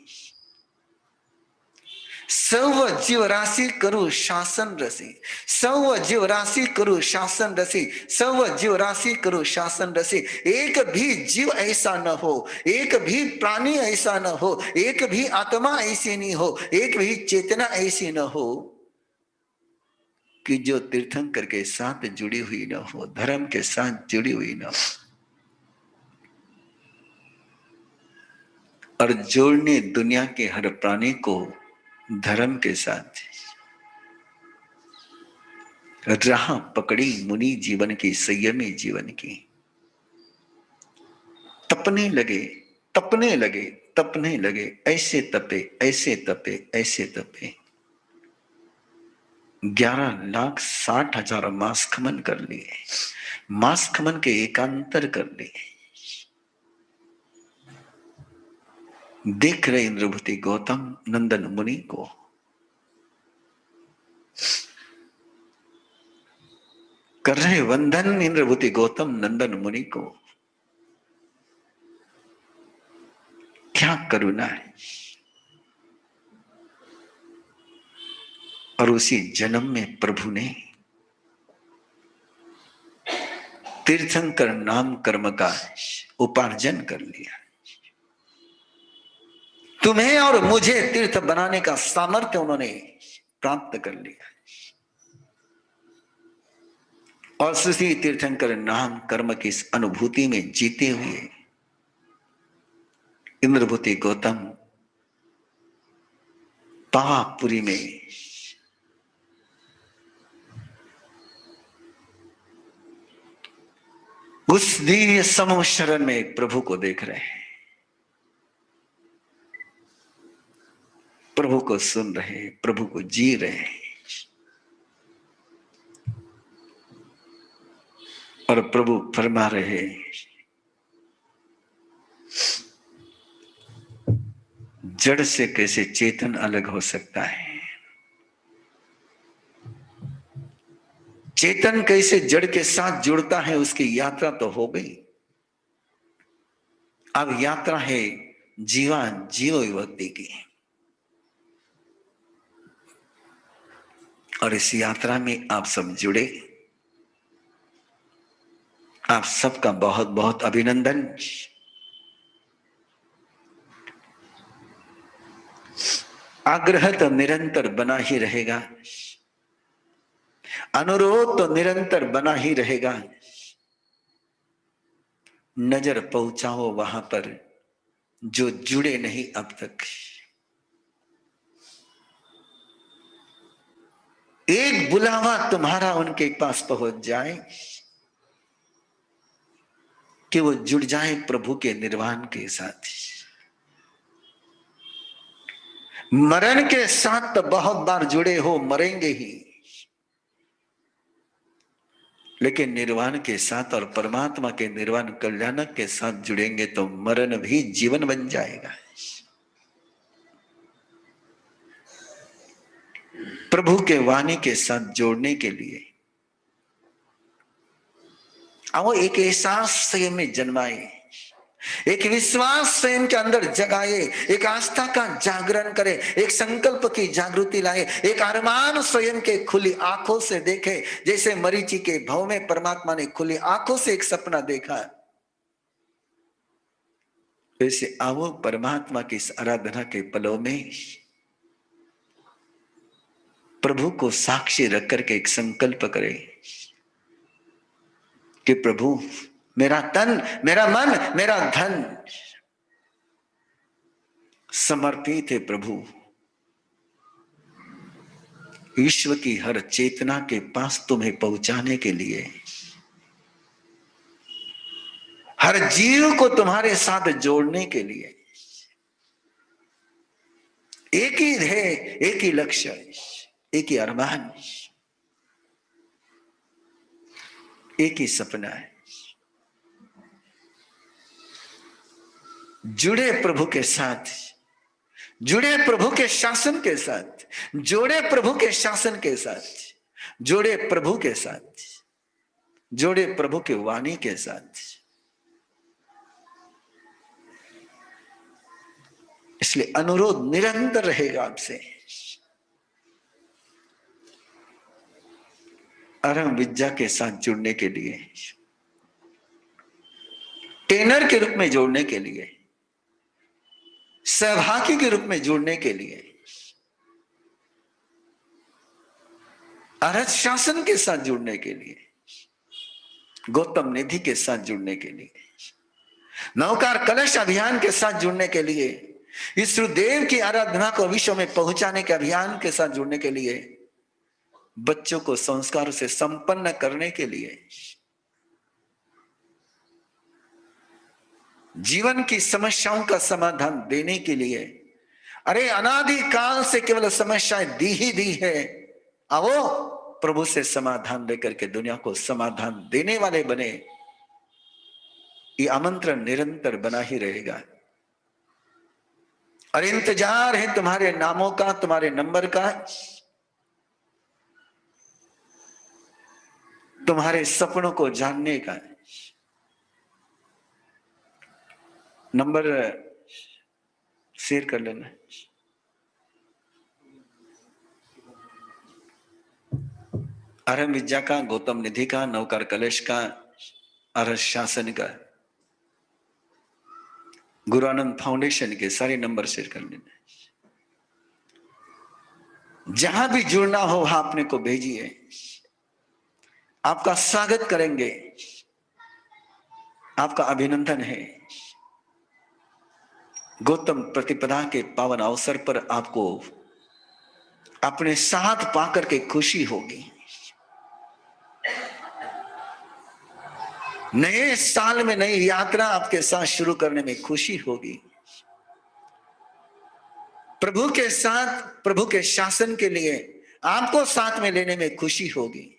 सर्व जीव राशि करूं शासन रसी, सर्व जीव राशि करूं शासन रसी, सर्व जीव राशि करूं शासन रसी। एक भी जीव ऐसा न हो, एक भी प्राणी ऐसा न हो, एक भी आत्मा ऐसी नहीं हो, एक भी चेतना ऐसी न हो कि जो तीर्थंकर के साथ जुड़ी हुई न हो, धर्म के साथ जुड़ी हुई न हो। और जोड़ने दुनिया के हर प्राणी को धर्म के साथ राह पकड़ी मुनि जीवन की, संयमी जीवन की। तपने लगे, तपने लगे, तपने लगे, ऐसे तपे, ऐसे तपे, ऐसे तपे। 11,60,000 मास खमन कर लिए, मास खमन के एकांतर कर लिए। देख रहे इंद्रभूति गौतम नंदन मुनि को, कर रहे वंदन इंद्रभूति गौतम नंदन मुनि को। क्या करुणा है। और उसी जन्म में प्रभु ने तीर्थंकर नाम कर्म का उपार्जन कर लिया। तुम्हें और मुझे तीर्थ बनाने का सामर्थ्य उन्होंने प्राप्त कर लिया। और श्री तीर्थंकर नाम कर्म की इस अनुभूति में जीते हुए इंद्रभूति गौतम पावापुरी में उस दिव्य समूह शरण में प्रभु को देख रहे हैं, प्रभु को सुन रहे, प्रभु को जी रहे हैं। और प्रभु फरमा रहे, जड़ से कैसे चेतन अलग हो सकता है। चेतन कैसे जड़ के साथ जुड़ता है, उसकी यात्रा तो हो गई। अब यात्रा है जीव विभक्ति की। और इस यात्रा में आप सब जुड़े, आप सबका बहुत बहुत अभिनंदन। आग्रह तो निरंतर बना ही रहेगा, अनुरोध तो निरंतर बना ही रहेगा। नजर पहुंचाओ वहां पर जो जुड़े नहीं अब तक। एक बुलावा तुम्हारा उनके पास पहुंच जाए कि वो जुड़ जाए प्रभु के निर्वाण के साथ। मरण के साथ तो बहुत बार जुड़े हो, मरेंगे ही, लेकिन निर्वाण के साथ और परमात्मा के निर्वाण कल्याणक के साथ जुड़ेंगे तो मरण भी जीवन बन जाएगा। प्रभु के वाणी के साथ जोड़ने के लिए आओ, एक एहसास स्वयं में जन्माए, एक विश्वास स्वयं के अंदर जगाए, एक आस्था का जागरण करे, एक संकल्प की जागृति लाए, एक अरमान स्वयं के खुली आंखों से देखे। जैसे मरीचि के भव में परमात्मा ने खुली आंखों से एक सपना देखा, वैसे आओ परमात्मा की इस आराधना के पलों में प्रभु को साक्षी रख करके एक संकल्प करे कि प्रभु मेरा तन, मेरा मन, मेरा धन समर्पित है प्रभु, ईश्वर की हर चेतना के पास तुम्हें पहुंचाने के लिए, हर जीव को तुम्हारे साथ जोड़ने के लिए। एक ही ध्येय, एक ही लक्ष्य, एक ही अरमान, एक ही सपना है। जुड़े प्रभु के साथ, जुड़े प्रभु के शासन के साथ, जोड़े प्रभु के शासन के साथ, जोड़े प्रभु के साथ, जोड़े प्रभु के वाणी के साथ। इसलिए अनुरोध निरंतर रहेगा आपसे, अरम विद्या के साथ जुड़ने के लिए, ट्रेनर के रूप में जोड़ने के लिए, सहभागी के रूप में जुड़ने के लिए, अरहत शासन के साथ जुड़ने के लिए, गौतम निधि के साथ जुड़ने के लिए, नवकार कलश अभियान के साथ जुड़ने के लिए, ईश्वरदेव की आराधना को विश्व में पहुंचाने के अभियान के साथ जुड़ने के लिए, बच्चों को संस्कार से संपन्न करने के लिए, जीवन की समस्याओं का समाधान देने के लिए। अरे अनादि काल से केवल समस्याएं दी ही दी है, आओ प्रभु से समाधान लेकर के दुनिया को समाधान देने वाले बने। ये आमंत्रण निरंतर बना ही रहेगा और इंतजार है तुम्हारे नामों का, तुम्हारे नंबर का, तुम्हारे सपनों को जानने का। नंबर शेयर कर लेना। अरहम विद्या का, गौतम निधि का, नवकार कलश का, अरहत शासन का, गुरु आनंद फाउंडेशन के सारे नंबर शेयर कर लेना। जहां भी जुड़ना हो वहां अपने को भेजिए, आपका स्वागत करेंगे, आपका अभिनंदन है। गौतम प्रतिपदा के पावन अवसर पर आपको अपने साथ पाकर के खुशी होगी। नए साल में नई यात्रा आपके साथ शुरू करने में खुशी होगी। प्रभु के साथ, प्रभु के शासन के लिए आपको साथ में लेने में खुशी होगी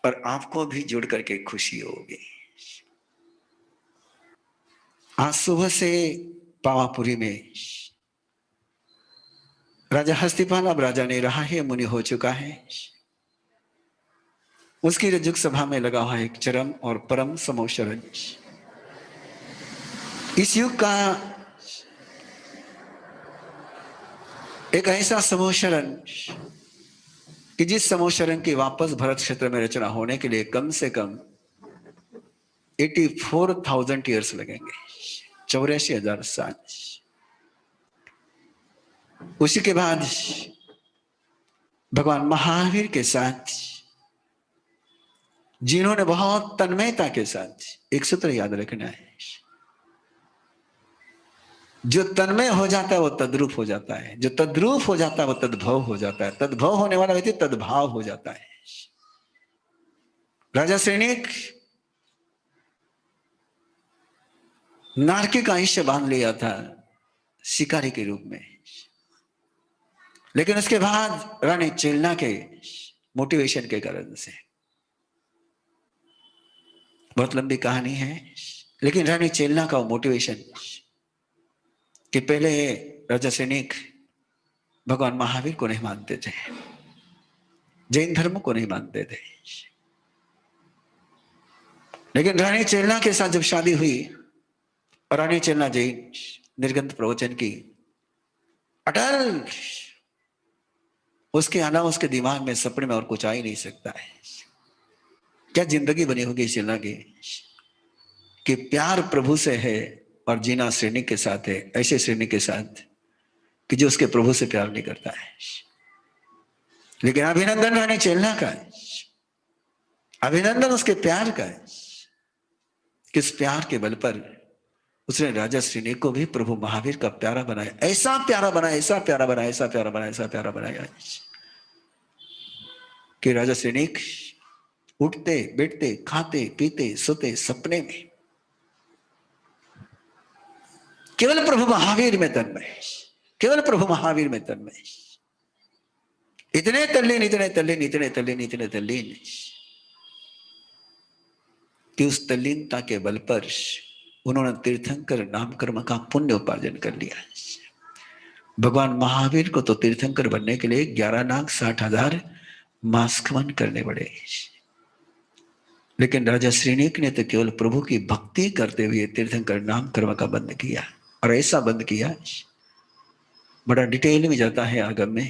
और आपको भी जुड़ करके खुशी होगी। आज सुबह से पावापुरी में राजा हस्तिपाल अब राजा नहीं रहा है, मुनि हो चुका है। उसकी रजुक सभा में लगा हुआ एक चरम और परम समोशरण। इस युग का एक ऐसा समोशरण कि जिस समोशरण की वापस भरत क्षेत्र में रचना होने के लिए कम से कम 84,000 ईयर्स लगेंगे, 84,000 साल। उसी के बाद भगवान महावीर के साथ, जिन्होंने बहुत तन्मयता के साथ, एक सूत्र याद रखना है, जो तन्मय हो जाता है वो तद्रूप हो जाता है, जो तद्रूप हो जाता है वो तद्भव हो जाता है, तद्भव होने वाला व्यक्ति तद्भाव हो जाता है। राजा सैनिक नारकी का आयुष्य बांध लिया था शिकारी के रूप में, लेकिन उसके बाद रानी चेलना के मोटिवेशन के कारण से, बहुत लंबी कहानी है, लेकिन रानी चेलना का मोटिवेशन कि पहले राजा सैनिक भगवान महावीर को नहीं मानते थे, जैन धर्म को नहीं मानते थे, लेकिन रानी चेलना के साथ जब शादी हुई और रानी चेलना जैन निर्गंध प्रवचन की अटल, उसके अलावा उसके दिमाग में सपने में और कुछ आ ही नहीं सकता है। क्या जिंदगी बनी होगी चेलना की कि प्यार प्रभु से है और जीना श्रेणी के साथ है, ऐसे श्रेणी के साथ कि जो उसके प्रभु से प्यार नहीं करता है। लेकिन अभिनंदन रानी चेलना का है, अभिनंदन उसके प्यार का है, किस प्यार के बल पर उसने राजा श्रेणी को भी प्रभु महावीर का प्यारा बनाया, ऐसा प्यारा बनाया, ऐसा प्यारा बनाया, ऐसा प्यारा बनाया, ऐसा प्यारा बनाया कि राजा सैनिक उठते बैठते खाते पीते सोते सपने में केवल प्रभु महावीर में तन्मय, केवल प्रभु महावीर में तन्मय, इतने तल्लीन, इतने तल्लीन, इतने तल्लीन, इतने तल्लीन कि उस तल्लीनता के बल पर उन्होंने तीर्थंकर नाम कर्म का पुण्य उपार्जन कर लिया। भगवान महावीर को तो तीर्थंकर बनने के लिए 11,60,000 मास्कमन करने पड़े, लेकिन राजा श्रीनीक ने तो केवल प्रभु की भक्ति करते हुए तीर्थंकर नाम कर्म का बंद किया, और ऐसा बंद किया, बड़ा डिटेल में जाता है आगम में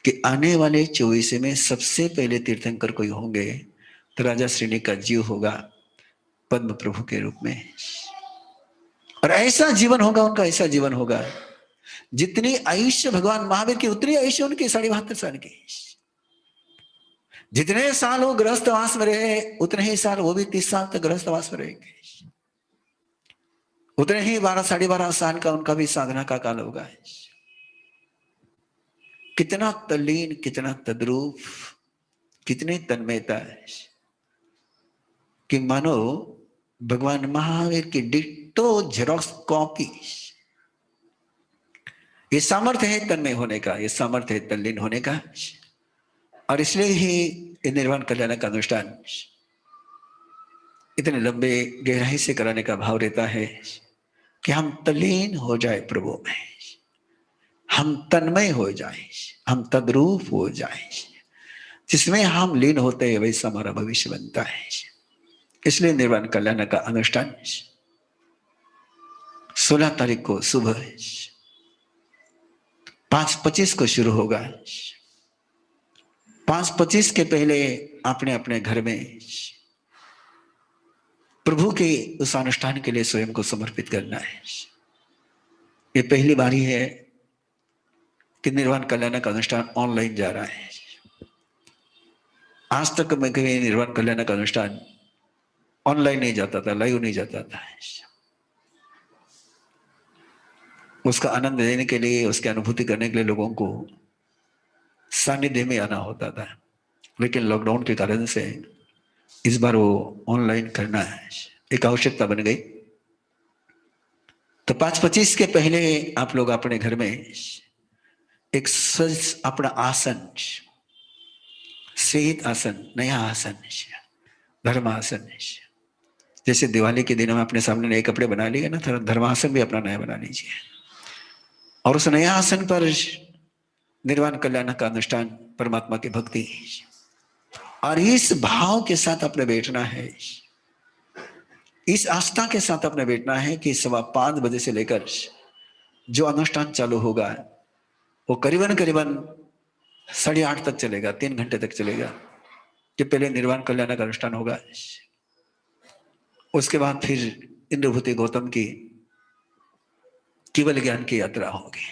कि आने वाले 24 में सबसे पहले तीर्थंकर कोई होंगे तो राजा श्रीनीक का जीव होगा पद्म प्रभु के रूप में, और ऐसा जीवन होगा उनका, ऐसा जीवन होगा जितनी आयुष्य भगवान महावीर की उतनी आयुष्य उनकी 72 साल की, जितने साल वो गृहस्थवास में रहे उतने ही साल वो भी 30 साल तक गृहस्थवास में रहेंगे, उतने ही 12-12.5 साल का उनका भी साधना का काल होगा। कितना तल्लीन, कितना तद्रूप, कितनी तन्मयता है कि मानो भगवान महावीर की डिट्टो जेरॉक्स कॉपी। ये सामर्थ्य है तन्मय होने का, ये सामर्थ्य है तल्लीन होने का, और इसलिए ही निर्वाण कल्याण का अनुष्ठान इतने लंबे गहराई से कराने का भाव रहता है कि हम तल्लीन हो जाए प्रभु में, हम तन्मय हो जाए, हम तद्रूप हो जाए, जिसमें हम लीन होते हैं वैसा हमारा भविष्य बनता है। इसलिए निर्वाण कल्याण का अनुष्ठान 16 तारीख को सुबह 5:25 को शुरू होगा। 5:25 के पहले आपने अपने घर में प्रभु के उस अनुष्ठान के लिए स्वयं को समर्पित करना है। ये पहली बारी है कि निर्वाण कल्याण का अनुष्ठान ऑनलाइन जा रहा है। आज तक मैं कभी निर्वाण कल्याण का अनुष्ठान ऑनलाइन नहीं जाता था, लाइव नहीं जाता था। उसका आनंद लेने के लिए, उसकी अनुभूति करने के लिए लोगों को सानिध्य में आना होता था, लेकिन लॉकडाउन के कारण से इस बार वो ऑनलाइन करना है, एक आवश्यकता बन गई। तो 5:25 के पहले आप लोग अपने घर में एक अपना आसन, श्रेष्ठ आसन, नया आसन, धर्मासन, जैसे दिवाली के दिन में अपने सामने नए कपड़े बना लिए ना, धर्मासन भी अपना नया बना लीजिए, और उस नया आसन पर निर्वाण कल्याण का अनुष्ठान, परमात्मा की भक्ति, और इस भाव के साथ अपने बैठना है, इस आस्था के साथ अपने बैठना है कि 5:15 से लेकर जो अनुष्ठान चालू होगा वो करीबन करीबन 8:30 तक चलेगा, 3 घंटे तक चलेगा। कि पहले निर्वाण कल्याण का अनुष्ठान होगा, उसके बाद फिर इंद्रभूति गौतम की केवल ज्ञान की यात्रा होगी।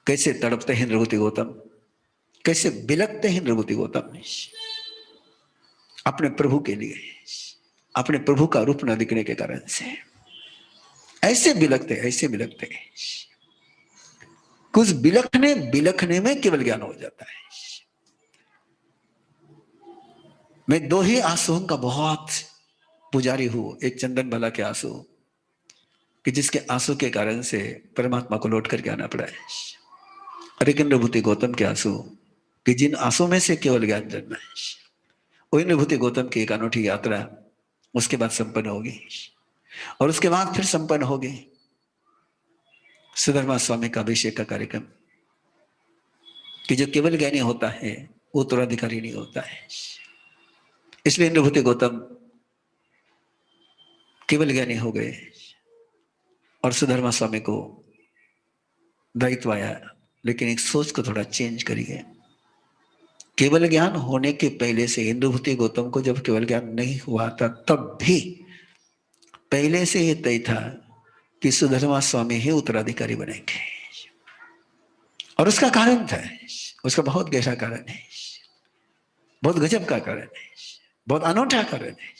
कैसे तड़पते हैं इंद्रभूति गौतम, कैसे बिलकते हैं इंद्रभूति गौतम अपने प्रभु के लिए, अपने प्रभु का रूप न दिखने के कारण से ऐसे बिलकते, ऐसे बिलकते। कुछ बिलखने बिलखने में केवल ज्ञान हो जाता है। मैं 2 ही आंसुओं का बहुत पुजारी हूं, एक चंदन बाला के आंसू, कि जिसके आंसू के कारण से परमात्मा को लौट करके आना पड़ा है, और एक इंद्रभूति गौतम के आंसू, कि जिन आंसू में से केवल ज्ञान जन्मा है। वो इंद्रभूति गौतम की एक अनूठी यात्रा उसके बाद संपन्न होगी, और उसके बाद फिर संपन्न होगी सुधर्मा स्वामी का अभिषेक का कार्यक्रम, कि जो केवल ज्ञानी होता है वो उत्तराधिकारी नहीं होता है। इसलिए इंद्रभूति गौतम केवल ज्ञानी हो गए, और सुधर्मा स्वामी को दायित्व आया, लेकिन एक सोच को थोड़ा चेंज करिए। केवल ज्ञान होने के पहले से इंद्रभूति गौतम को जब केवल ज्ञान नहीं हुआ था, तब भी पहले से ये तय था कि सुधर्मा स्वामी ही उत्तराधिकारी बनेंगे, और उसका कारण था, उसका बहुत गहरा कारण है, बहुत गजब का कारण है, बहुत अनूठा कारण है,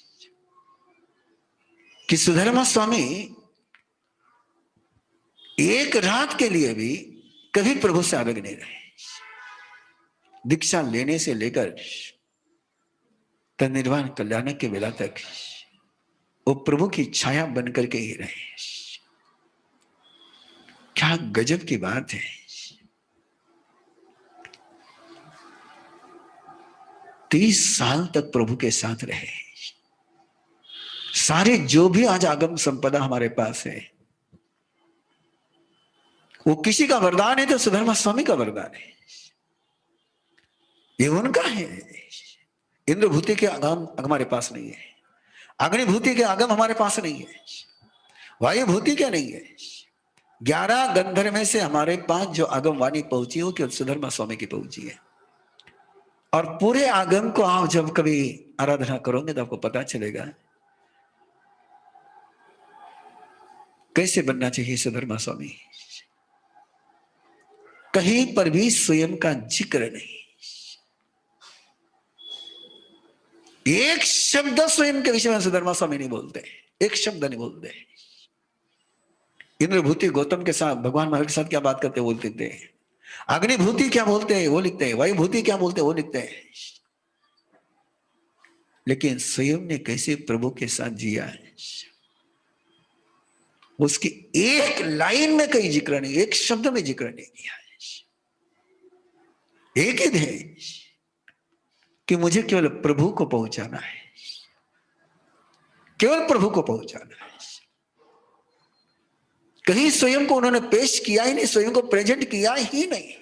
कि सुधर्मा स्वामी एक रात के लिए भी कभी प्रभु से अलग नहीं रहे। दीक्षा लेने से लेकर निर्वाण कल्याण के वेला तक वो प्रभु की छाया बनकर के ही रहे। क्या गजब की बात है। 30 साल तक प्रभु के साथ रहे। सारे जो भी आज आगम संपदा हमारे पास है, वो किसी का वरदान है तो सुधर्मा स्वामी का वरदान है, ये उनका है। इंद्रभूति के आगम हमारे पास नहीं है, अग्निभूति के आगम हमारे पास नहीं है, वायुभूति के नहीं है। 11 गंधर्व में से हमारे पास जो आगम वाणी पहुंची हो केवल सुधर्मा स्वामी की पहुंची है। और पूरे आगम को आप जब कभी आराधना करोगे तो आपको पता चलेगा कैसे बनना चाहिए सुधर्मा स्वामी। कहीं पर भी स्वयं का जिक्र नहीं, एक शब्द स्वयं के विषय में सुधर्मा स्वामी नहीं बोलते, एक शब्द नहीं बोलते। इंद्रभूति गौतम के साथ भगवान महावीर के साथ क्या बात करते वो लिखते हैं, अग्निभूति क्या बोलते हैं वो लिखते हैं, वायुभूति क्या बोलते हैं वो लिखते हैं। लेकिन स्वयं ने कैसे प्रभु के साथ जिया है, उसकी एक लाइन में कहीं जिक्र नहीं, एक शब्द में जिक्र नहीं किया है। एक ही है कि मुझे केवल प्रभु को पहुंचाना है, केवल प्रभु को पहुंचाना है। कहीं स्वयं को उन्होंने पेश किया ही नहीं, स्वयं को प्रेजेंट किया ही नहीं,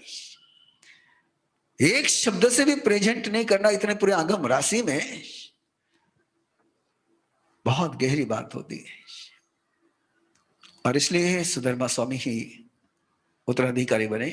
एक शब्द से भी प्रेजेंट नहीं करना इतने पूरे आगम राशि में बहुत गहरी बात होती है। और इसलिए सुधर्मा स्वामी ही उत्तराधिकारी बने,